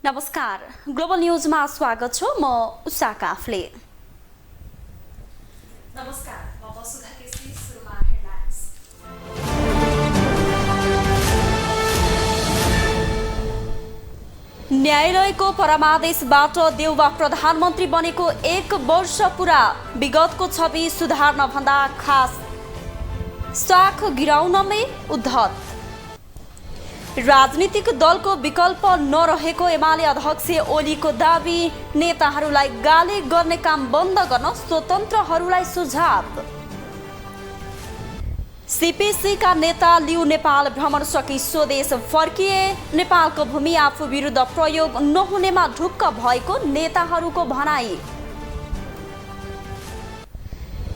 नमस्कार, ग्लोबल न्यूजमा स्वागत छ। म उषा काफले। नमस्कार, म वसुधा केसी। सुरुमा हेडलाइन्स। न्यायालयको परामर्शबाट देउवा प्रधानमन्त्री बनेको 1 वर्ष पुरा। विगतको छवि सुधार्न भन्दा खास साख गिराउनमै उद्धत। राजनीतिक दलको विकल्प नरहेको एमाले अध्यक्ष ओलीको दाबी। नेताहरूलाई गाली गर्ने काम बन्द गर्न स्वतन्त्रहरूलाई सुझाव। सीपीसीका नेता लिउ नेपाल भ्रमण सकी स्वदेश फर्किए। नेपालको भूमि आफू विरुद्ध प्रयोग नहुनेमा ढुक्क भएको नेताहरूको भनाई।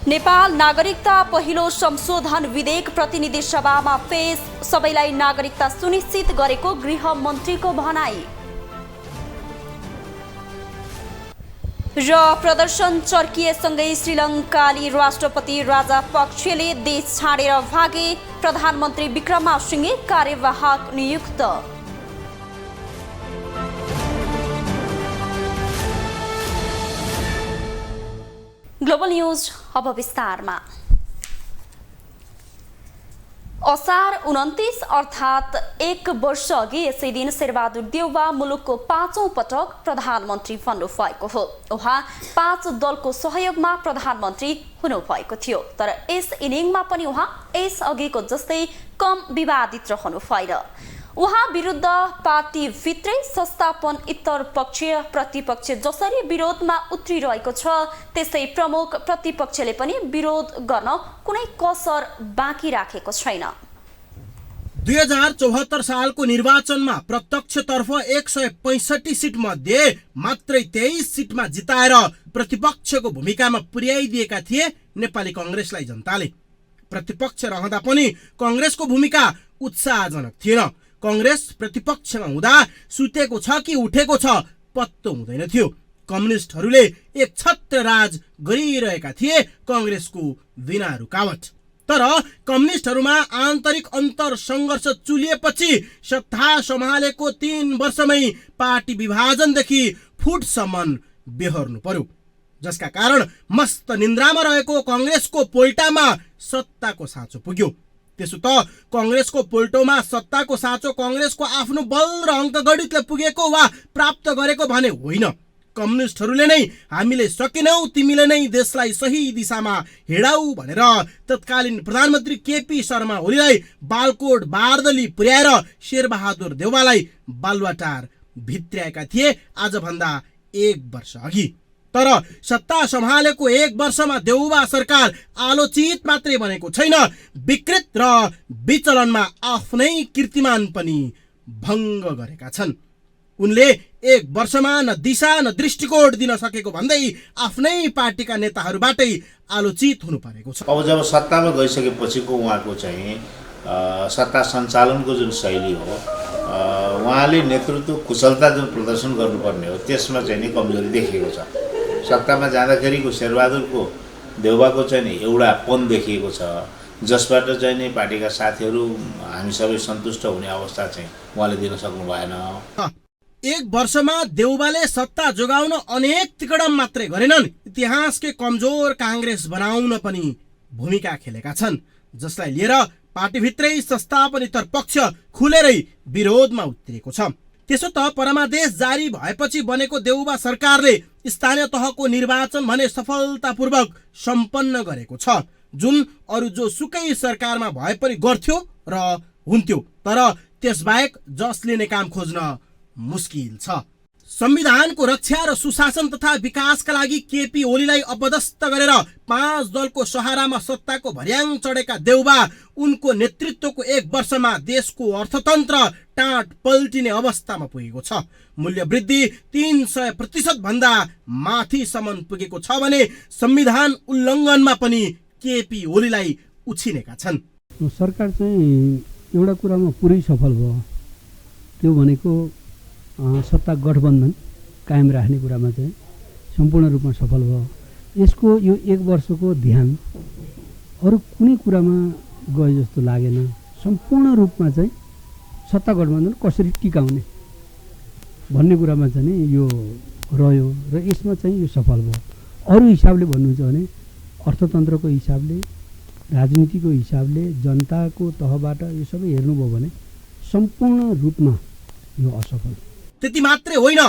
नेपाल नागरिकता पहिलो संशोधन विधेयक प्रतिनिधि सभामा पेश। सबैलाई नागरिकता सुनिश्चित गरेको गृह मन्त्रीको भनाई। र प्रदर्शन चर्किएसँगै श्रीलङ्काली राष्ट्रपति राजापक्षले देश छाडेर भागे। प्रधानमन्त्री विक्रमसिंहे कार्यवाहक नियुक्त। ग्लोबल न्यूज अब विस्तारमा। असार 29 अर्थात् 1 वर्ष अघि यसै दिन शेरबहादुर देउवा मुलुकको 5औं पटक प्रधानमन्त्री बन्नुभएको हो। उहाँ 5 दलको सहयोगमा प्रधानमन्त्री हुनुभएको थियो। तर यस इनिङमा पनि उहाँ यस अघिको जस्तै कम विवादित रहनु भएन। उहाँ विरुद्ध पार्टीभित्रै संस्थापन इतर पक्षीय प्रतिपक्ष जसरी विरोधमा उत्रिरहेको छ त्यसै प्रमुख प्रतिपक्षले पनि विरोध गर्न कुनै कसर बाँकी राखेको छैन। 2074 सालको निर्वाचनमा प्रत्यक्षतर्फ 165 सिट मध्ये मात्रै 23 सिटमा जिताएर प्रतिपक्षको भूमिकामा पुर्याइदिएका थिए नेपाली कांग्रेसलाई जनताले। प्रतिपक्ष रहँदा पनि कांग्रेसको भूमिका उत्साहजनक थिएन। कांग्रेस प्रतिपक्षमा हुँदा सुतेको छ कि उठेको छ पत्तो हुँदैन थियो। कम्युनिस्टहरूले एक छत्र राज गरिरहेका थिए कांग्रेसको बिना रुकावट। तर कम्युनिस्टहरूमा आन्तरिक अन्तर संघर्ष चुलिएपछि सत्ता सम्हालेको 3 वर्षमै पार्टी विभाजनदेखि फुटसम्म बेहोर्नु पर्यो। जसका कारण मस्त निन्द्रामा रहेको कांग्रेसको पोल्टामा सत्ताको साँचो पुग्यो। त्यसो त कांग्रेसको पोल्टोमा सत्ताको साँचो कांग्रेसको आफ्नो बल र अङ्कगणितले पुगेको वा प्राप्त गरेको भने होइन। कम्युनिस्टहरूले नै हामीले सकेनौ तिमीले नै देशलाई सही दिशामा हिँडाऊ भनेर तत्कालीन प्रधानमन्त्री केपी शर्मा ओलीलाई बालकोट बारदली पुर्याएर शेरबहादुर देउवालाई बालुवाटार भित्र्याएका थिए आजभन्दा 1 वर्ष अघि। तर सत्ता सम्हालेको 1 वर्षमा देउवा सरकार आलोचित मात्रै बनेको छैन, विकृत र विचलनमा आफ्नै कीर्तिमान पनि भङ्ग गरेका छन्। उनले 1 वर्षमा न दिशा न दृष्टिकोण दिन सकेको भन्दै आफ्नै पार्टीका नेताहरूबाटै आलोचित हुनु परेको छ। अब जब सत्तामा गइसकेपछिको उहाँको चाहिँ सत्ता सञ्चालनको जुन शैली हो, उहाँले नेतृत्व कुशलता जुन प्रदर्शन गर्नुपर्ने हो त्यसमा चाहिँ नि कमजोरी देखिएको छ। सत्तामा जाँदाखेरिको शेरबहादुरको देउवाको चाहिँ नि एउटा पन देखिएको छ, जसबाट चाहिँ नि पार्टीका साथीहरू हामी सबै सन्तुष्ट हुने अवस्था चाहिँ उहाँले दिन सक्नु भएन। 1 वर्षमा देउवाले सत्ता जोगाउन अनेक तिकड़म मात्रै गरेनन्, इतिहासकै कमजोर कांग्रेस बनाउन पनि भूमिका खेलेका छन्। जसलाई लिएर पार्टीभित्रै संस्थापन इतर पक्ष खुलेरै विरोधमा उत्रिएको छ। त्यसो त परमादेश जारी भएपछि बनेको देउवा सरकारले स्थानीय तहको निर्वाचन भने सफलतापूर्वक सम्पन्न गरेको छ, जुन अरु जो सुकै सरकारमा भए पनि गर्थ्यो र हुन्थ्यो। तर त्यसबाहेक जस लिने काम खोज्न मुस्किल छ। संविधानको रक्षा र सुशासन तथा विकासका लागि केपी ओलीलाई अपदस्थ गरेर 5 दलको सहारामा सत्ताको भर्याङ चढेका देउवा उनको नेतृत्वको 1 वर्षमा देशको अर्थतन्त्र टाँट पल्टिने अवस्थामा पुगेको छ। मूल्य वृद्धि 300% भन्दा माथिसम्म पुगेको छ भने संविधान उल्लङ्घनमा पनि केपी ओलीलाई उछिनेका छन्। सरकार चाहिँ एउटा कुरामा पुरै सफल भयो, त्यो भनेको सत्ता गठबन्धन कायम राख्ने कुरामा चाहिँ सम्पूर्ण रूपमा सफल भयो। यसको यो 1 वर्षको ध्यान अरू कुनै कुरामा गए जस्तो लागेन। सम्पूर्ण रूपमा चाहिँ सत्ता गठबन्धन कसरी टिकाउने भन्ने कुरामा चाहिँ नि यो रह्यो र यसमा चाहिँ यो सफल भयो। अरू हिसाबले भन्नुहुन्छ भने अर्थतन्त्रको हिसाबले, राजनीतिको हिसाबले, जनताको तहबाट यो सबै हेर्नुभयो भने सम्पूर्ण रूपमा यो असफल। त्यति मात्रै होइन,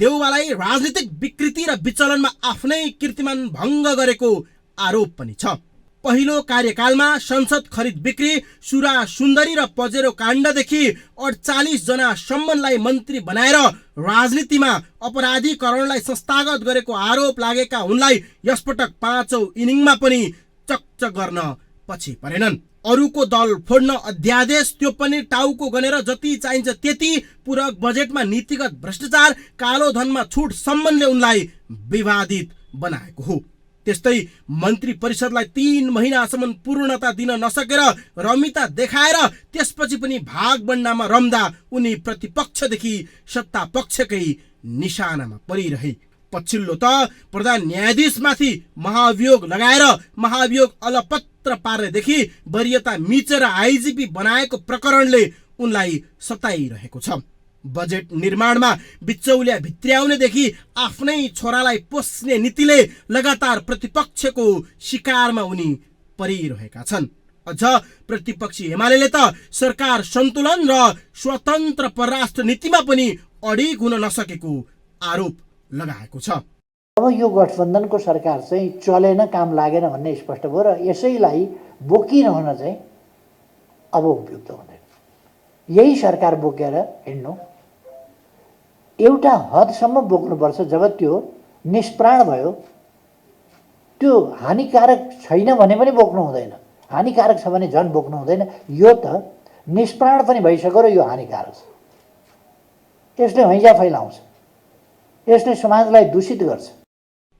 देउवालाई राजनीतिक विकृति र विचलनमा आफ्नै कीर्तिमान भङ्ग गरेको आरोप पनि छ। पहिलो कार्यकालमा संसद खरिद बिक्री, सुरा सुन्दरी र पजेरो काण्डदेखि 48 जना सम्मलाई मन्त्री बनाएर राजनीतिमा अपराधीकरणलाई संस्थागत गरेको आरोप लागेका उनलाई यसपटक 5औं इनिङमा पनि चकचक गर्न पछि परेनन्। अरूको दल फोड्न अध्यादेश, त्यो पनि टाउको गनेर जति चाहिन्छ त्यति, पूरक बजेटमा नीतिगत भ्रष्टाचार, कालो धनमा छुट सम्बन्धले उनलाई विवादित बनाएको हो। त्यस्तै मन्त्री परिषदलाई 3 महिनासम्म पूर्णता दिन नसकेर रमिता देखाएर त्यसपछि पनि भागबण्डामा रम्दा उनी प्रतिपक्षदेखि सत्ता पक्षकै निशानामा परिरहे। पछिल्लो त प्रधान न्यायाधीशमाथि महाभियोग लगाएर महाभियोग अलपत्र पार्नेदेखि वरियता मिचेर आइजिपी बनाएको प्रकरणले उनलाई सताइरहेको छ। बजेट निर्माणमा बिचौलिया भित्र्याउनेदेखि आफ्नै छोरालाई पोस्ने नीतिले लगातार प्रतिपक्षको शिकारमा उनी परिरहेका छन्। अझ प्रतिपक्षी एमाले त सरकार सन्तुलन र स्वतन्त्र परराष्ट्र नीतिमा पनि अडिग हुन नसकेको आरोप लगाएको छ। अब यो गठबन्धनको सरकार चाहिँ चलेन, काम लागेन भन्ने स्पष्ट भयो र यसैलाई बोकिरहन चाहिँ अब उपयुक्त हुँदैन। यही सरकार बोकेर हिँड्नु एउटा हदसम्म बोक्नुपर्छ। जब त्यो निष्प्राण भयो, त्यो हानिकारक छैन भने पनि बोक्नु हुँदैन, हानिकारक छ भने झन् बोक्नु हुँदैन। यो त निष्प्राण पनि भइसक्यो र यो हानिकारक छ। यसले हैजा फैलाउँछ, यसले समाजलाई दूषित गर्छ।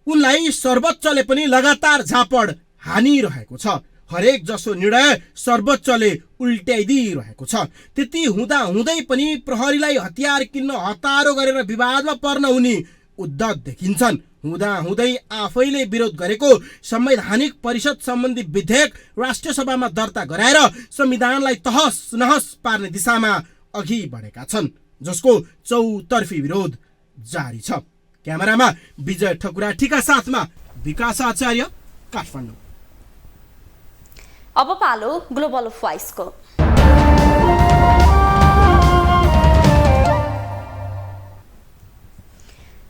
उनलाई सर्वोच्चले पनि लगातार झापड हानिरहेको छ। हरेक जसो निर्णय सर्वोच्चले उल्ट्याइदिरहेको छ। त्यति हुँदा हुँदै पनि प्रहरीलाई हतियार किन्न हतारो गरेर विवादमा पर्न उनी उद्धत देखिन्छन्। हुँदा हुँदै आफैले विरोध गरेको संवैधानिक परिषद सम्बन्धी विधेयक राष्ट्रिय सभामा दर्ता गराएर संविधानलाई तहस नहस पार्ने दिशामा अघि बढेका छन्, जसको चौतर्फी विरोध जारी छ। क्यामेरामा विजय ठकुराठीका साथमा विकास आचार्य, काठमाडौँ। अब पालो ग्लोबल भोइसको।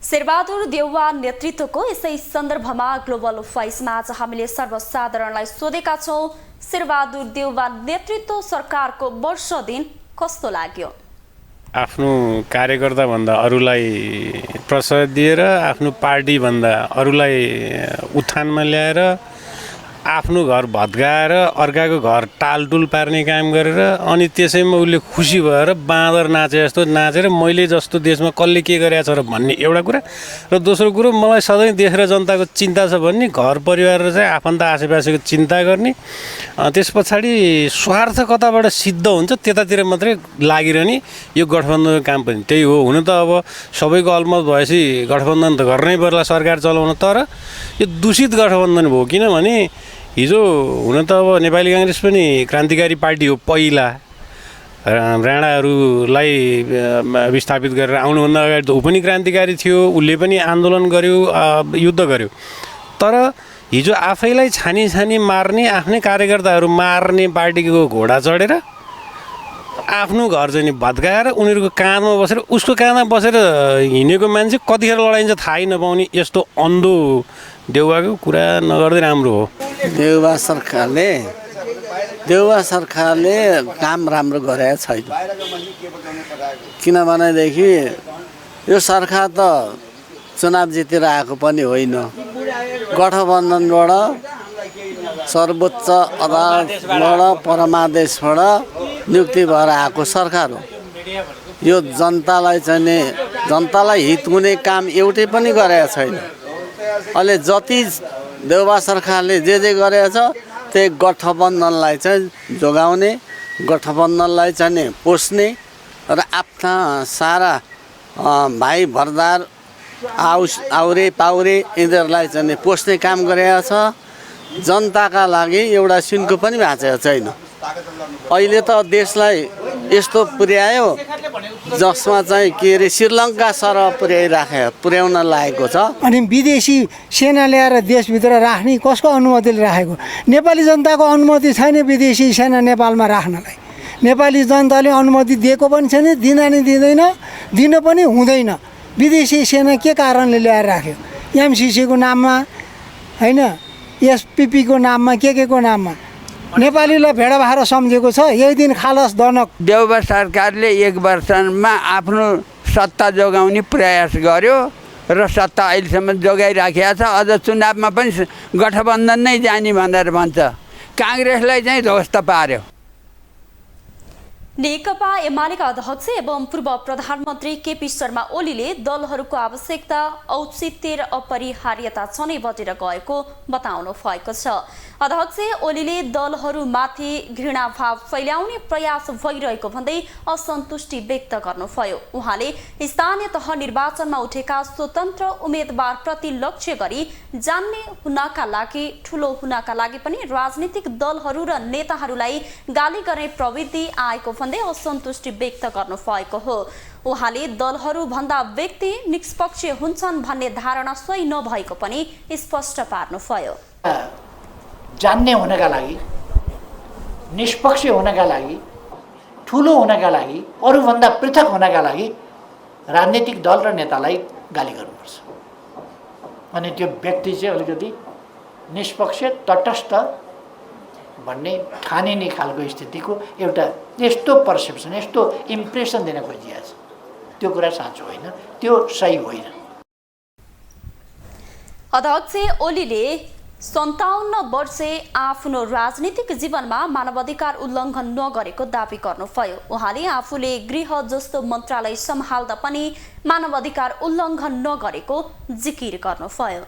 शेरबहादुर देउवा नेतृत्वको यसै सन्दर्भमा ग्लोबल भोइसमा आज हामीले सर्वसाधारणलाई सोधेका छौँ, शेरबहादुर देउवा नेतृत्व सरकारको वर्ष दिन कस्तो लाग्यो? आफ्नो कार्यकर्ताभन्दा अरूलाई प्रश्रय दिएर, आफ्नो पार्टीभन्दा अरूलाई उत्थानमा ल्याएर, आफ्नो घर भत्काएर अर्काको घर टालटुल पार्ने काम गरेर अनि त्यसैमा उसले खुसी भएर बाँदर नाचे जस्तो नाचेर मैले जस्तो देशमा कसले के गरेछ र भन्ने एउटा कुरा र दोस्रो कुरो मलाई सधैँ देश र जनताको चिन्ता छ भन्ने, घर परिवार र चाहिँ आफन्त आसेपासेको चिन्ता गर्ने, त्यस पछाडि स्वार्थ कताबाट सिद्ध हुन्छ त्यतातिर मात्रै लागिरहने यो गठबन्धनको काम पनि त्यही हो। हुन त अब सबैको अलमत भएपछि गठबन्धन त गर्नै पर्ला सरकार चलाउन, तर यो दूषित गठबन्धन भयो। किनभने हिजो हुन त अब नेपाली काङ्ग्रेस पनि क्रान्तिकारी पार्टी हो, पहिला राणाहरूलाई विस्थापित गरेर आउनुभन्दा अगाडि त ऊ पनि क्रान्तिकारी थियो, उसले पनि आन्दोलन गर्यो, युद्ध गर्यो। तर हिजो आफैलाई छानी छानी मार्ने, आफ्नै कार्यकर्ताहरू मार्ने पार्टीको घोडा चढेर आफ्नो घर चाहिँ नि भत्काएर उनीहरूको काँधमा बसेर उसको काँधमा बसेर हिँडेको मान्छे कतिखेर लडाइन्छ थाहै नपाउने यस्तो अन्धो देउवाको कुरा नगर्दै राम्रो हो। देउवा सरकारले काम राम्रो गरेको छैन। किनभनेदेखि यो सरकार त चुनाव जितेर आएको पनि होइन, गठबन्धनबाट सर्वोच्च अदालतबाट परमादेशबाट नियुक्ति भएर आएको सरकार हो। यो जनतालाई चाहिँ नि जनतालाई हित हुने काम एउटै पनि गरेको छैन। अहिले जति देउवा सरकारले जे गरेछ त्यही गठबन्धनलाई चाहिँ जोगाउने, गठबन्धनलाई चाहिँ नि पोस्ने र आफ्ना सारा भाइ भरदार आउरे पाउरे यिनीहरूलाई चाहिँ नि पोस्ने काम गरेको छ। जनताका लागि एउटा सिन्को पनि भाँचेको छैन। अहिले त देशलाई यस्तो पुर्यायो जसमा चाहिँ के अरे श्रीलङ्का सरह पुर्याउन लागेको छ। अनि विदेशी सेना ल्याएर देशभित्र राख्ने कसको अनुमतिले राखेको? नेपाली जनताको अनुमति छैन विदेशी सेना नेपालमा राख्नलाई। नेपाली जनताले अनुमति दिएको पनि छैन, दिन नि दिँदैन, दिन पनि हुँदैन। विदेशी सेना के कारणले ल्याएर राख्यो? एमसिसीको नाममा होइन, एसपिपीको नाममा, के को नाममा नेपालीलाई भेडा भाडा सम्झेको छ। यही दिन खालस दनक देउबा सरकारले 1 वर्षमा आफ्नो सत्ता जोगाउने प्रयास गर्यो र सत्ता अहिलेसम्म जोगाइराखेको छ। अझ चुनावमा पनि गठबन्धन नै जाने भनेर भन्छ। काङ्ग्रेसलाई चाहिँ ध्वस्त पार्यो। नेकपा एमालेका अध्यक्ष एवं पूर्व प्रधानमन्त्री केपी शर्मा ओलीले दलहरूको आवश्यकता, औचित्य र अपरिहार्यता छनै बटेर गएको बताउनु भएको छ। अध्यक्ष ओलीले दलहरूमाथि घृणाभाव फैल्याउने प्रयास भइरहेको भन्दै असन्तुष्टि व्यक्त गर्नुभयो। उहाँले स्थानीय तह निर्वाचनमा उठेका स्वतन्त्र उम्मेदवारप्रति लक्ष्य गरी जान्ने हुनका लागि, ठुलो हुनका लागि पनि राजनीतिक दलहरू र नेताहरूलाई गाली गर्ने प्रवृत्ति आएको भन्दै असन्तुष्टि व्यक्त गर्नुभएको हो। उहाँले दलहरू भन्दा व्यक्ति निष्पक्ष हुन्छन् भन्ने धारणा सही नभएको पनि स्पष्ट पार्नुभयो। जान्ने हुनका लागि, निष्पक्ष हुनका लागि, ठुलो हुनका लागि, अरूभन्दा पृथक हुनका लागि राजनीतिक दल र नेतालाई गाली गर्नुपर्छ। अनि त्यो व्यक्ति चाहिँ अलिकति निष्पक्ष, तटस्थ भन्ने ठानिने खालको स्थितिको एउटा यस्तो पर्सेप्सन, यस्तो इम्प्रेसन दिन खोजिएको छ। त्यो कुरा साँचो होइन, त्यो सही होइन। अध्यक्ष ओलीले 57 वर्षे आफ्नो राजनीतिक जीवनमा मानवाधिकार उल्लङ्घन नगरेको दावी गर्नुभयो। उहाँले आफूले गृह जस्तो मन्त्रालय सम्हाल्दा पनि मानवाधिकार उल्लङ्घन नगरेको जिकिर गर्नुभयो।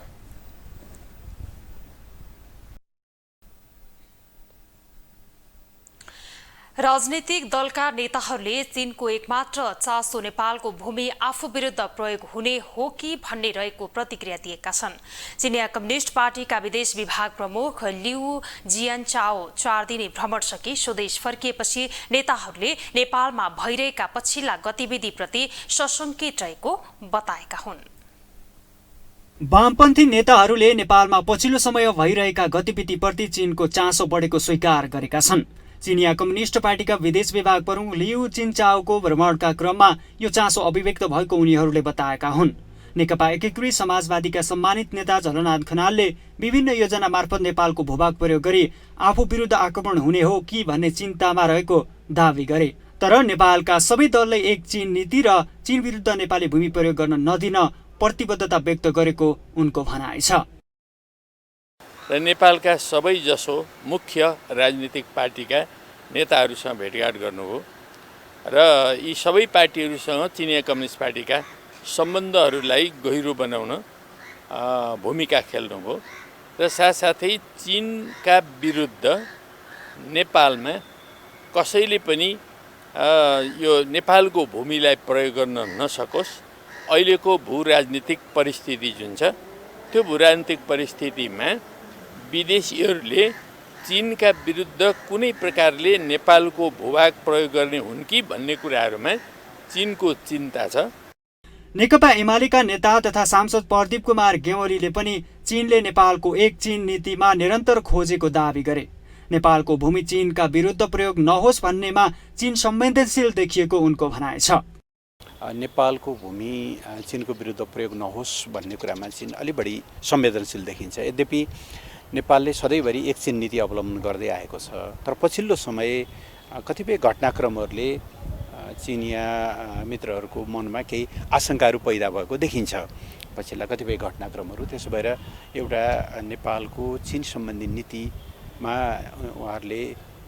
राजनीतिक दलका नेताहरूले चीनको एकमात्र चासो नेपालको भूमि आफू विरुद्ध प्रयोग हुने हो कि भन्ने रहेको प्रतिक्रिया दिएका छन्। चिनिया कम्युनिस्ट पार्टीका विदेश विभाग प्रमुख लिउ जियानचाओ 4 दिने भ्रमण सकी स्वदेश फर्किएपछि नेताहरूले नेपालमा भइरहेका पछिल्ला गतिविधिप्रति सशंकित रहेको बताएका हुन्। वामपन्थी नेताहरूले नेपालमा पछिल्लो समय भइरहेका गतिविधिप्रति चीनको चासो बढेको स्वीकार गरेका छन्। चिनिया कम्युनिस्ट पार्टीका विदेश विभाग प्रमुख लिउ जिनचाओको भ्रमणका क्रममा यो चासो अभिव्यक्त भएको उनीहरूले बताएका हुन्। नेकपा एकीकृत समाजवादीका सम्मानित नेता झलनाथ खनालले विभिन्न योजना मार्फत नेपालको भूभाग प्रयोग गरी आफू विरुद्ध आक्रमण हुने हो कि भन्ने चिन्तामा रहेको दावी गरे। तर नेपालका सबै दलले एक चीन नीति र चीन विरुद्ध नेपाली भूमि प्रयोग गर्न नदिन प्रतिबद्धता व्यक्त गरेको उनको भनाइ छ। र नेपालका सबै जसो मुख्य राजनीतिक पार्टीका नेताहरूसँग भेटघाट गर्नुभयो र यी सबै पार्टीहरूसँग चिनिया कम्युनिस्ट पार्टीका सम्बन्धहरूलाई गहिरो बनाउन भूमिका खेल्नुभयो र साथसाथै चीनका विरुद्ध नेपालमा कसैले पनि यो नेपालको भूमिलाई प्रयोग गर्न नसकोस्। अहिलेको भू राजनीतिक परिस्थिति जुन छ त्यो भू राजनीतिक परिस्थितिमा विदेशीहरूले चीनका विरुद्ध कुनै प्रकारले नेपालको भूभाग प्रयोग गर्ने हुन् कि भन्ने कुराहरूमा चीनको चिन्ता छ। नेकपा एमालेका नेता तथा सांसद प्रदीप कुमार गेवालीले पनि चीनले नेपालको एक चीन नीतिमा निरन्तर खोजेको दावी गरे। नेपालको भूमि चीनका विरुद्ध प्रयोग नहोस् भन्नेमा चीन संवेदनशील देखिएको उनको भनाइ छ। नेपालको भूमि चीनको विरुद्ध प्रयोग नहोस् भन्ने कुरामा चीन अलि बढी संवेदनशील देखिन्छ। यद्यपि नेपालले सधैँभरि एक चीन नीति अवलम्बन गर्दै आएको छ। तर पछिल्लो समय कतिपय घटनाक्रमहरूले चिनिया मित्रहरूको मनमा केही आशंकाहरू पैदा भएको देखिन्छ। पछिल्ला कतिपय घटनाक्रमहरू, त्यसो भएर एउटा नेपालको चीन सम्बन्धी नीतिमा उहाँहरूले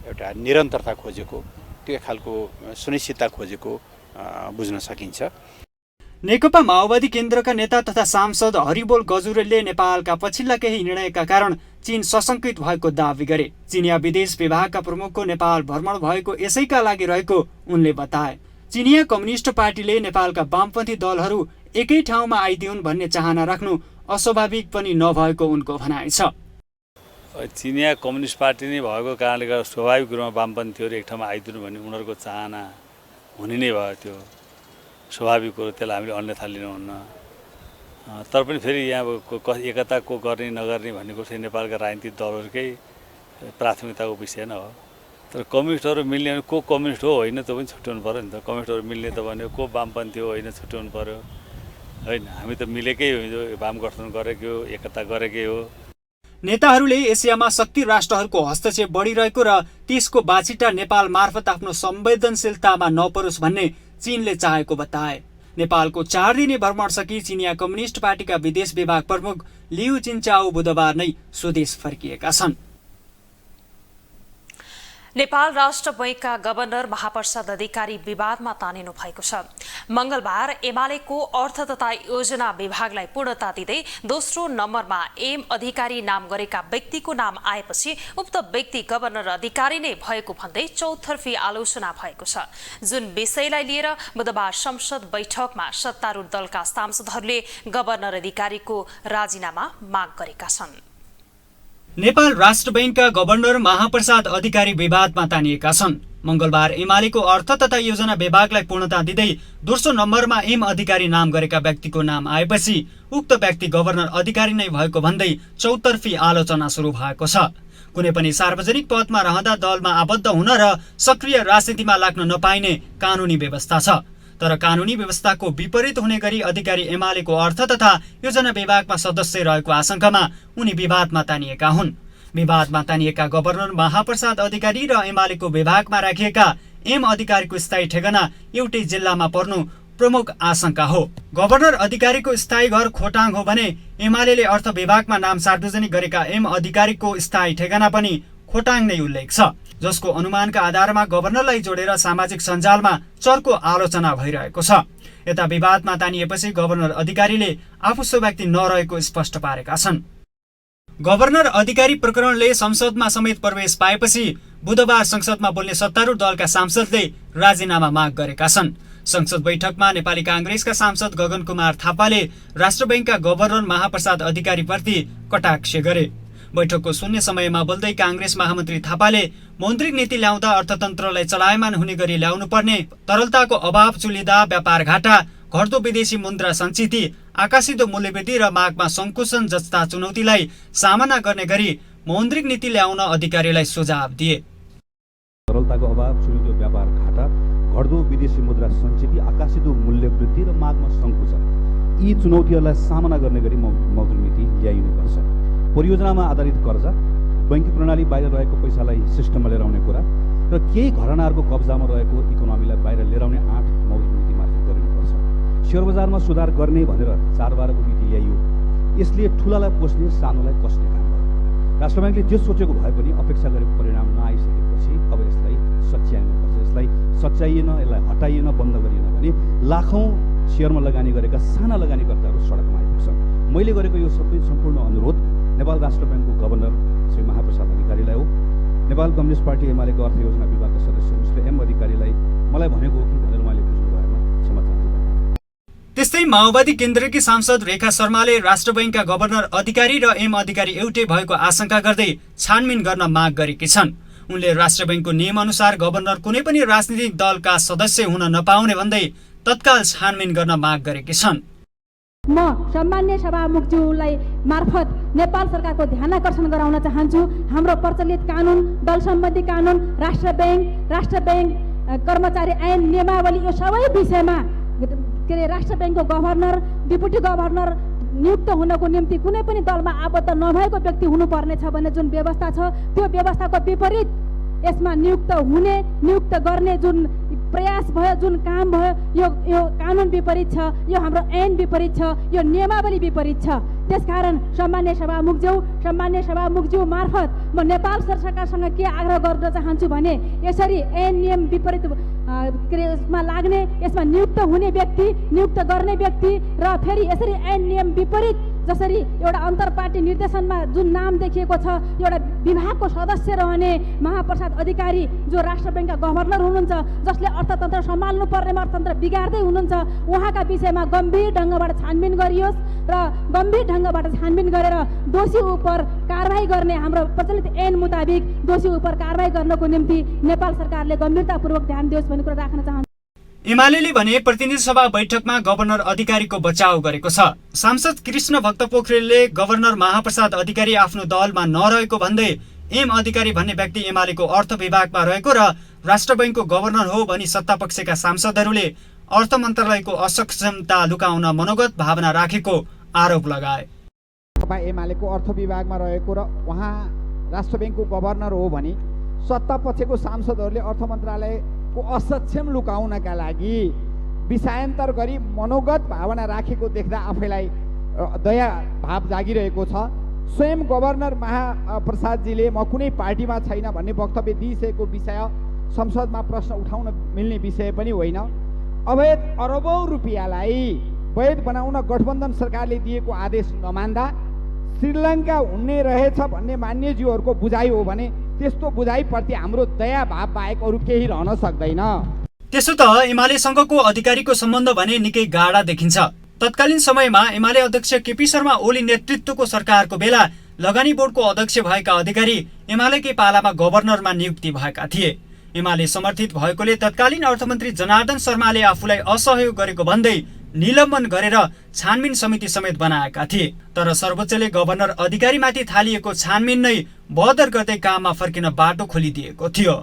एउटा निरन्तरता खोजेको, त्यो खालको सुनिश्चितता खोजेको बुझ्न सकिन्छ। नेकपा माओवादी केन्द्रका नेता तथा सांसद हरिबोल गजुरेलले नेपालका पछिल्ला केही निर्णयका कारण चीन सशंकित भएको दावी गरे। चिनिया विदेश विभागका प्रमुखको नेपाल भ्रमण भएको यसैका लागि रहेको उनले बताए। चिनिया कम्युनिस्ट पार्टीले नेपालका वामपन्थी दलहरू एकै ठाउँमा आइदिउन् भन्ने चाहना राख्नु अस्वाभाविक पनि नभएको उनको भनाइ छ। चिनिया कम्युनिस्ट पार्टी नै भएको कारणले गर्दा स्वाभाविक रूपमा वामपन्थीहरू एक ठाउँमा आइदिनु भन्ने उनीहरूको चाहना हुने नै भयो। त्यो स्वाभाविक कुरो, त्यसलाई हामीले अन्यथा लिनुहुन्न। तर पनि फेरि यहाँ एकता को गर्ने नगर्ने भन्ने कुरो चाहिँ नेपालका राजनीतिक दलहरूकै प्राथमिकताको विषय नै हो। तर कम्युनिस्टहरू मिल्ने भने को कम्युनिस्ट हो होइन त्यो पनि छुट्याउनु पऱ्यो नि त। कम्युनिस्टहरू मिल्ने त भन्यो को वामपन्थी हो होइन छुट्याउनु पऱ्यो होइन। हामी त मिलेकै हो, वाम गठन गरेकै हो, एकता गरेकै हो। नेताहरूले एसियामा शक्ति राष्ट्रहरूको हस्तक्षेप बढिरहेको र त्यसको बाछिटा नेपाल मार्फत आफ्नो संवेदनशीलतामा नपरोस् भन्ने चीनले चाहेको बताए। नेपालको 4 दिने भ्रमण सकी चिनिया कम्युनिस्ट पार्टीका विदेश विभाग प्रमुख लियु चिन्चाओ बुधबार नै स्वदेश फर्किएका छन्। नेपाल राष्ट्र बैंकका गभर्नर महाप्रसाद अधिकारी विवादमा तानिनु भएको छ। मंगलबार एमालेको अर्थ तथा योजना विभागलाई पूर्णता दिँदै दोस्रो नम्बरमा एम अधिकारी नाम गरेका व्यक्तिको नाम आएपछि उक्त व्यक्ति गभर्नर अधिकारी नै भएको भन्दै चौतर्फी आलोचना भएको छ। जुन विषयलाई लिएर बुधबार संसद बैठकमा सत्तारूढ दलका सांसदहरूले गभर्नर अधिकारीको राजीनामा माग गरेका छन्। नेपाल राष्ट्र बैंकका गभर्नर महाप्रसाद अधिकारी विवादमा तानिएका छन्। मंगलबार एमालेको अर्थ तथा योजना विभागलाई पूर्णता दिँदै दोस्रो नम्बरमा एम अधिकारी नाम गरेका व्यक्तिको नाम आएपछि उक्त व्यक्ति गभर्नर अधिकारी नै भएको भन्दै चौतर्फी आलोचना सुरु भएको छ। कुनै पनि सार्वजनिक पदमा रहँदा दलमा आबद्ध हुन र सक्रिय राजनीतिमा लाग्न नपाइने कानूनी व्यवस्था छ। तर कानूनी व्यवस्थाको विपरीत हुने गरी अधिकारी एमालेको अर्थ तथा योजना विभागमा सदस्य रहेको आशंकामा उनी विवादमा तानिएका हुन्। विवादमा तानिएका गभर्नर महाप्रसाद अधिकारी र एमालेको विभागमा राखिएका एम अधिकारीको स्थायी ठेगाना एउटै जिल्लामा पर्नु प्रमुख आशंका हो। गभर्नर अधिकारीको स्थायी घर खोटाङ हो भने एमालेले अर्थ विभागमा नाम सार्वजनिक गरेका एम अधिकारीको स्थायी ठेगाना पनि खोटाङ नै उल्लेख छ, जसको अनुमानका आधारमा गभर्नरलाई जोडेर सामाजिक सञ्जालमा चर्को आलोचना भइरहेको छ। यता विवादमा तानिएपछि गभर्नर अधिकारीले आफू सो व्यक्ति नरहेको स्पष्ट पारेका छन्। गभर्नर अधिकारी प्रकरणले संसदमा समेत प्रवेश पाएपछि बुधबार संसदमा बोल्ने सत्तारूढ दलका सांसदले राजीनामा माग गरेका छन्। संसद बैठकमा नेपाली कांग्रेसका सांसद गगन कुमार थापाले राष्ट्र बैंकका गभर्नर महाप्रसाद अधिकारीप्रति कटाक्ष गरे। बैठकको शून्य समयमा बोल्दै कांग्रेस महामन्त्री थापाले मौद्रिक नीति ल्याउँदा अर्थतन्त्रलाई चलायमान हुने गरी ल्याउनु पर्ने तरलताको अभाव, चुलिदा व्यापार घाटा, घट्दो विदेशी मुद्रा सञ्चिति, आकाशिदो मूल्यवृद्धि र मागमा सङ्कुचन जस्ता चुनौतीलाई सामना गर्ने गरी मौद्रिक नीति ल्याउन अधिकारीलाई सुझाव दिए। तरलताको अभाव, चुलिदो व्यापार घाटा, घट्दो विदेशी मुद्रा सञ्चिति, आकाशिदो मूल्यवृद्धि र मागमा सङ्कुचन, यी चुनौतीहरूलाई सामना गर्ने गरी मौद्रिक नीति ल्याइनुपर्छ। परियोजनामा आधारित कर्जा, बैंकिङ प्रणाली बाहिर रहेको पैसालाई सिस्टममा लिएर आउने कुरा र केही घरानाहरूको कब्जामा रहेको इकोनोमीलाई बाहिर लिएर आउने आँट मौद्रिक नीति मार्फत गरिनुपर्छ। शेयर बजारमा सुधार गर्ने भनेर 4/12 को नीति ल्याइयो। यसले ठुलालाई पोस्ने, सानोलाई कस्ने काम गर्यो। राष्ट्र बैंकले जे सोचेको भए पनि अपेक्षा गरेको परिणाम नआइसकेपछि अब यसलाई सच्याउनुपर्छ। यसलाई सच्याइएन, यसलाई हटाइएन, बन्द गरिएन भने लाखौं शेयरमा लगानी गरेका साना लगानीकर्ताहरू सडकमा आइपुग्छन्। मैले गरेको यो सबै सम्पूर्ण अनुरोध नेपाल राष्ट्र बैंकको गभर्नर श्री महाप्रसाद अधिकारीलाई हो, नेपाल कम्युनिस्ट पार्टी एमालेको अर्थ योजना विभागका सदस्य मिस्टर एम अधिकारीलाई मलाई भनेको हो कि भनेर उहाँले बुझ्नु भएमा क्षमा चाहन्छु। त्यस्तै माओवादी केन्द्रकी सांसद रेखा शर्माले राष्ट्र बैंकका गभर्नर अधिकारी र एम अधिकारी एउटै भएको आशंका गर्दै छानबिन गर्न माग गरेकी छन्। उनले राष्ट्र बैंकको नियम अनुसार गभर्नर कुनै पनि राजनीतिक दलका सदस्य हुन नपाउने भन्दै तत्काल छानबिन गर्न माग गरेकी छन्। म सम्मान्य सभामुखज्यूलाई मार्फत नेपाल सरकारको ध्यानाकर्षण गराउन चाहन्छु। हाम्रो प्रचलित कानुन, दल सम्बन्धी कानुन, राष्ट्र बैंक कर्मचारी ऐन, नियमावली, यो सबै विषयमा राष्ट्र बैंकको गभर्नर, डिप्युटी गभर्नर नियुक्त हुनको निम्ति कुनै पनि दलमा आबद्ध नभएको व्यक्ति हुनुपर्ने छ भन्ने जुन व्यवस्था छ, त्यो व्यवस्थाको विपरीत यसमा नियुक्त हुने, नियुक्त गर्ने जुन प्रयास भयो, जुन काम भयो, यो कानुन विपरीत छ, यो हाम्रो ऐन विपरीत छ, यो नियमावली विपरीत छ। त्यसकारण सम्मान्य सभामुखज्यू मार्फत म नेपाल सरकारसँग के आग्रह गर्न चाहन्छु भने यसरी ऐन नियम विपरीत यसमा लाग्ने, यसमा नियुक्त हुने व्यक्ति, नियुक्त गर्ने व्यक्ति र फेरि यसरी ऐन नियम विपरीत जसरी एउटा अन्तर्पार्टी निर्देशनमा जुन नाम देखिएको छ, एउटा विभागको सदस्य रहने महाप्रसाद अधिकारी जो राष्ट्र बैंकका गभर्नर हुनुहुन्छ, जसले अर्थतन्त्र सम्हाल्नु पर्नेमा अर्थतन्त्र बिगार्दै हुनुहुन्छ, उहाँका विषयमा गम्भीर ढङ्गबाट छानबिन गरियोस् र गम्भीर ढङ्गबाट छानबिन गरेर दोषी उप कारबाही गर्ने, हाम्रो प्रचलित ऐन मुताबिक दोषी उप कारबाही गर्नको निम्ति नेपाल सरकारले गम्भीरतापूर्वक ध्यान दियोस् भन्ने कुरा राख्न चाहन्छु। एमाले भने प्रतिनिधि सभा बैठकमा गभर्नर अधिकारीको बचाउ गरेको छ। सांसद कृष्ण भक्त पोखरेलले गभर्नर महाप्रसाद अधिकारी आफ्नो दलमा नरहेको भन्दै एम अधिकारी भन्ने व्यक्ति एमालेको अर्थ विभागमा रहेको र राष्ट्र बैंकको गभर्नर हो भनी सत्तापक्षका सांसदहरूले अर्थ मन्त्रालयको असक्षमता लुकाउन मनोगत भावना राखेको आरोप लगाए। तपाईँ एमालेको अर्थ विभागमा रहेको र उहाँ राष्ट्र बैंकको गभर्नर हो भने सत्तापक्षको सांसदहरूले अर्थ मन्त्रालयको असक्षम लुकाउनका लागि विषयान्तर गरी मनोगत भावना राखेको देख्दा आफैलाई दया भाव जागिरहेको छ। स्वयं गभर्नर महाप्रसादजीले म कुनै पार्टीमा छैन भन्ने वक्तव्य दिइसकेको विषय संसदमा प्रश्न उठाउन मिल्ने विषय पनि होइन। अवैध अरबौं रुपियाँलाई वैध बनाउन गठबन्धन सरकारले दिएको आदेश नमान्दा श्रीलङ्का हुने रहेछ भन्ने मान्यज्यूहरूको बुझाइ हो भने त्यस्तो बुझाइप्रति हाम्रो दया भाव बाहेक अरू केही रहन सक्दैन। त्यसो त एमालेसँगको अधिकारीको सम्बन्ध भने निकै गाढा देखिन्छ। तत्कालीन समयमा एमाले अध्यक्ष केपी शर्मा ओली नेतृत्वको सरकारको बेला लगानी बोर्डको अध्यक्ष भएका अधिकारी एमालेकै पालामा गभर्नरमा नियुक्ति भएका थिए। एमाले समर्थित भएकोले तत्कालीन अर्थमन्त्री जनार्दन शर्माले आफूलाई असहयोग गरेको भन्दै निलम्बन गरेर छानबिन समिति समेत बनाएका थिए। तर सर्वोच्चले गभर्नर अधिकारीमाथि थालिएको छानबिन नै बहदर गर्दै काममा फर्किन बाटो खोलिदिएको थियो।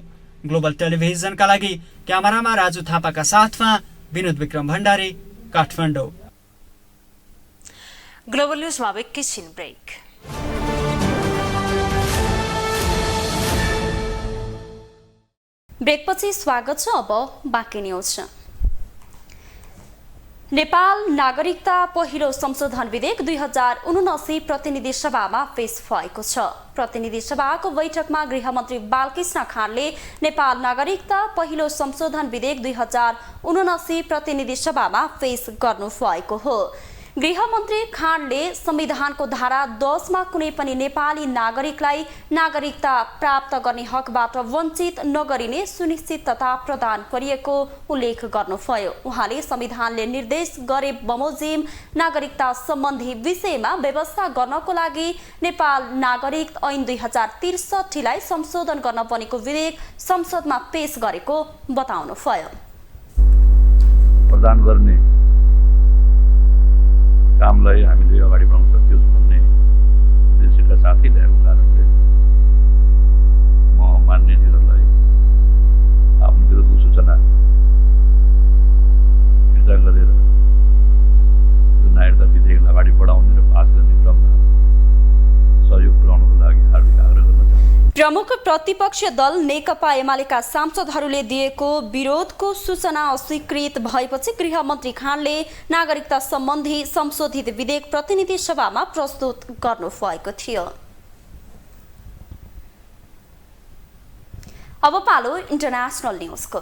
ग्लोबल टेलिभिजनका लागि क्यामेरामा राजु थापाका साथमा विनोद विक्रम भण्डारी, काठमाडौँ। ग्लोबल न्यूजमा एकैछिन ब्रेक। ब्रेकपछि स्वागत छ। अब बाँकी न्यूज। नेपाल नागरिकता पहिलो संशोधन विधेयक 2079 प्रतिनिधि सभामा पेश भएको छ। प्रतिनिधि सभाको बैठकमा गृहमन्त्री बालकृष्ण खाँडले नेपाल नागरिकता पहिलो संशोधन विधेयक 2079 प्रतिनिधि सभामा पेश गर्नु भएको हो। गृहमन्त्री खाँडले संविधानको धारा 10 मा कुनै पनि नेपाली नागरिकलाई नागरिकता प्राप्त गर्ने हकबाट वञ्चित नगरिने सुनिश्चितता प्रदान गरिएको उल्लेख गर्नुभयो। उहाँले संविधानले निर्देश गरे बमोजिम नागरिकता सम्बन्धी विषयमा व्यवस्था गर्नको लागि नेपाल नागरिक ऐन 2063 लाई संशोधन गर्न बनेको विधेयक संसदमा पेश गरेको बताउनुभयो। प्रदान गर्ने कामलाई हामीले अगाडि बढाउन सकियोस् भन्ने उद्देश्यका साथै ल्याएको कारणले म मान्यजीहरूलाई आफ्नो विरोधको सूचना फिर्ता गरेर यो नागरिकता विधेयकलाई अगाडि बढाउने र पास गर्ने क्रममा सहयोग पुर्याउनको लागि हार्दिक आग्रह गर्न चाहन्छु। प्रमुख प्रतिपक्षी दल नेकपा एमालेका सांसदहरूले दिएको विरोधको सूचना अस्वीकृत भएपछि गृहमन्त्री खाँडले नागरिकता सम्बन्धी संशोधित विधेयक प्रतिनिधि सभामा प्रस्तुत गर्नुभएको थियो। अब पालो इन्टरनेसनल न्युजको।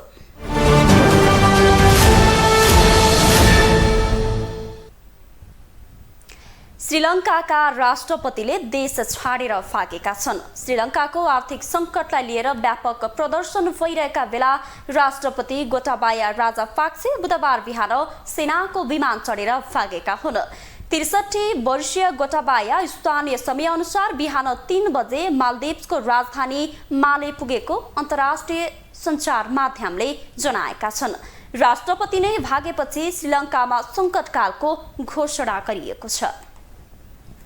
श्रीलङ्काका राष्ट्रपतिले देश छाडेर भागेका छन्। श्रीलङ्काको आर्थिक सङ्कटलाई लिएर व्यापक प्रदर्शन भइरहेका बेला राष्ट्रपति गोटाबाया राजापाक्से बुधबार बिहान सेनाको विमान चढेर भागेका हुन्। 63 वर्षीय गोटाबाया स्थानीय समयअनुसार बिहान 3 बजे मालदिप्सको राजधानी माले पुगेको अन्तर्राष्ट्रिय सञ्चार माध्यमले जनाएका छन्। राष्ट्रपति नै भागेपछि श्रीलङ्कामा सङ्कटकालको घोषणा गरिएको छ।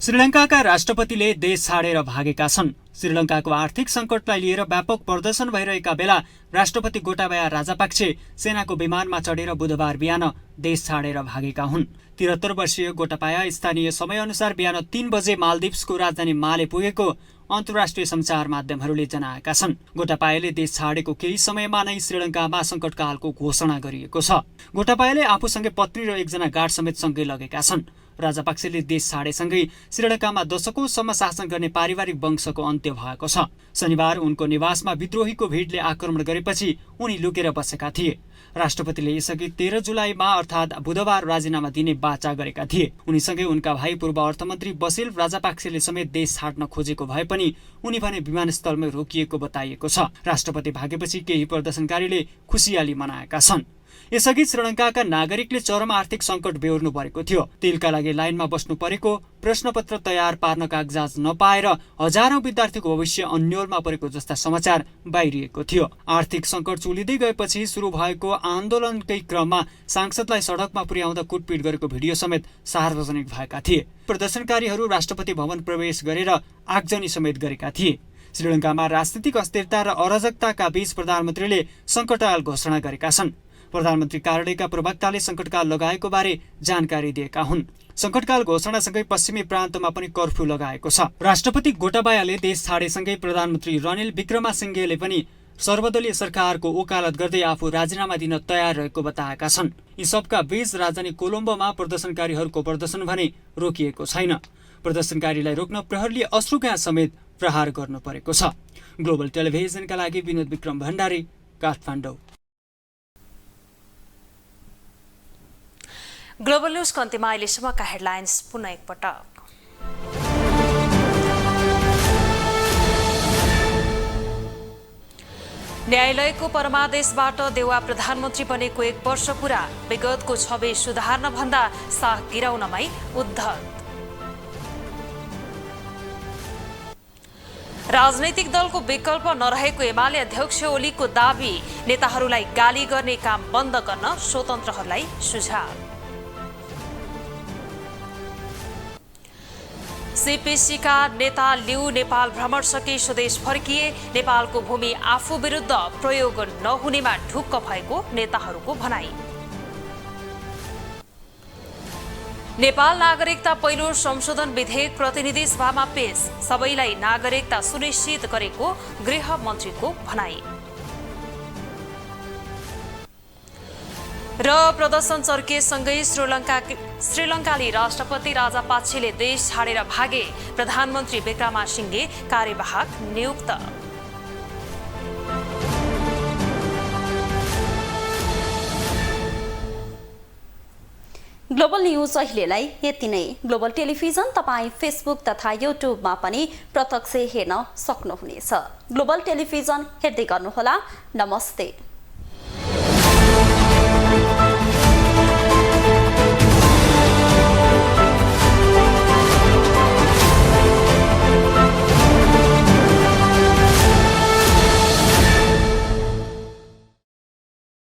श्रीलङ्काका राष्ट्रपतिले देश छाडेर भागेका छन्। श्रीलङ्काको आर्थिक सङ्कटलाई लिएर व्यापक प्रदर्शन भइरहेका बेला राष्ट्रपति गोटाबाया राजापाक्से सेनाको विमानमा चढेर बुधबार बिहान देश छाडेर भागेका हुन्। 73 वर्षीय गोटाबाया स्थानीय समयअनुसार बिहान 3 बजे मालदिप्सको राजधानी माले पुगेको अन्तर्राष्ट्रिय सञ्चार माध्यमहरूले जनाएका छन्। गोटाबायाले देश छाडेको केही समयमा नै श्रीलङ्कामा सङ्कटकालको घोषणा गरिएको छ। गोटाबायाले आफूसँगै पत्नी र एकजना गार्ड समेत सँगै लगेका छन्। राजापाक्सेले देश छाडेसँगै श्रीलङ्कामा दशकौंसम्म शासन गर्ने पारिवारिक वंशको अन्त्य भएको छ। शनिबार उनको निवासमा विद्रोहीको भिडले आक्रमण गरेपछि उनी लुकेर बसेका थिए। राष्ट्रपतिले यसअघि 13 जुलाईमा अर्थात् बुधबार राजीनामा दिने बाचा गरेका थिए। उनीसँगै उनका भाइ पूर्व अर्थमन्त्री बसिल राजापाक्सेले समेत देश छाड्न खोजेको भए पनि उनी भने विमानस्थलमै रोकिएको बताइएको छ। राष्ट्रपति भागेपछि केही प्रदर्शनकारीले खुसियाली मनाएका छन्। यसअघि श्रीलङ्काका नागरिकले चरम आर्थिक सङ्कट बेहोर्नु परेको थियो। तेलका लागि लाइनमा बस्नु परेको, प्रश्नपत्र तयार पार्न कागजात नपाएर हजारौं विद्यार्थीको भविष्य अन्योलमा परेको जस्ता समाचार बाहिरिएको थियो। आर्थिक सङ्कट चुलिँदै गएपछि सुरु भएको आन्दोलनकै क्रममा सांसदलाई सडकमा पुर्याउँदा कुटपिट गरेको भिडियो समेत सार्वजनिक भएका थिए। प्रदर्शनकारीहरू राष्ट्रपति भवन प्रवेश गरेर आगजनी समेत गरेका थिए। श्रीलङ्कामा राजनीतिक अस्थिरता र अराजकताका बीच प्रधानमन्त्रीले सङ्कटकाल घोषणा गरेका छन्। प्रधानमन्त्री कार्यालयका प्रवक्ताले सङ्कटकाल लगाएको बारे जानकारी दिएका हुन्। सङ्कटकाल घोषणासँगै पश्चिमी प्रान्तमा पनि कर्फ्यू लगाएको छ। राष्ट्रपति गोटाबायाले देश छाडेसँगै प्रधानमन्त्री रनिल विक्रमासिंघेले पनि सर्वदलीय सरकारको वकालत गर्दै आफू राजीनामा दिन तयार रहेको बताएका छन्। यी सबका बीच राजधानी कोलम्बोमा प्रदर्शनकारीहरूको प्रदर्शन भने रोकिएको छैन। प्रदर्शनकारीलाई रोक्न प्रहरीले अश्रु ग्यास समेत प्रहार गर्नु परेको छ। ग्लोबल टेलिभिजनका लागि विनोद विक्रम भण्डारी, काठमाडौँ। ग्लोबल न्यूजको अन्त्यमा अहिलेसम्मका हेडलाइन्स पुनः एकपटक। न्यायालयको परमादेशबाट देउवा प्रधानमन्त्री बनेको 1 वर्ष पूरा, विगतको छवि सुधार्न भन्दा साख गिराउनमै उद्धत। राजनैतिक दलको विकल्प नरहेको एमाले अध्यक्ष ओलीको दाबी, नेताहरूलाई गाली गर्ने काम बन्द गर्न स्वतन्त्रहरूलाई सुझाव। सीपीसीका नेता लिउ नेपाल भ्रमण सकी स्वदेश फर्किए, नेपालको भूमि आफू विरुद्ध प्रयोग नहुनेमा ढुक्क भएको नेताहरूको भनाई। नेपाल नागरिकता पहिलो संशोधन विधेयक प्रतिनिधि सभामा पेश, सबैलाई नागरिकता सुनिश्चित गरेको गृह मन्त्रीको भनाई। र प्रदर्शन चर्किएसँगै श्रीलङ्काली राष्ट्रपति राजापाक्षेले देश छाडेर भागे, प्रधानमन्त्री विक्रमासिंघे कार्यवाहक नियुक्त। ग्लोबल न्यूज अहिलेलाई यति नै। ग्लोबल टेलिभिजन तपाईँ फेसबुक तथा युट्युबमा पनि प्रत्यक्ष हेर्न सक्नुहुनेछ। ग्लोबल टेलिभिजन हेर्दै गर्नुहोला। नमस्ते।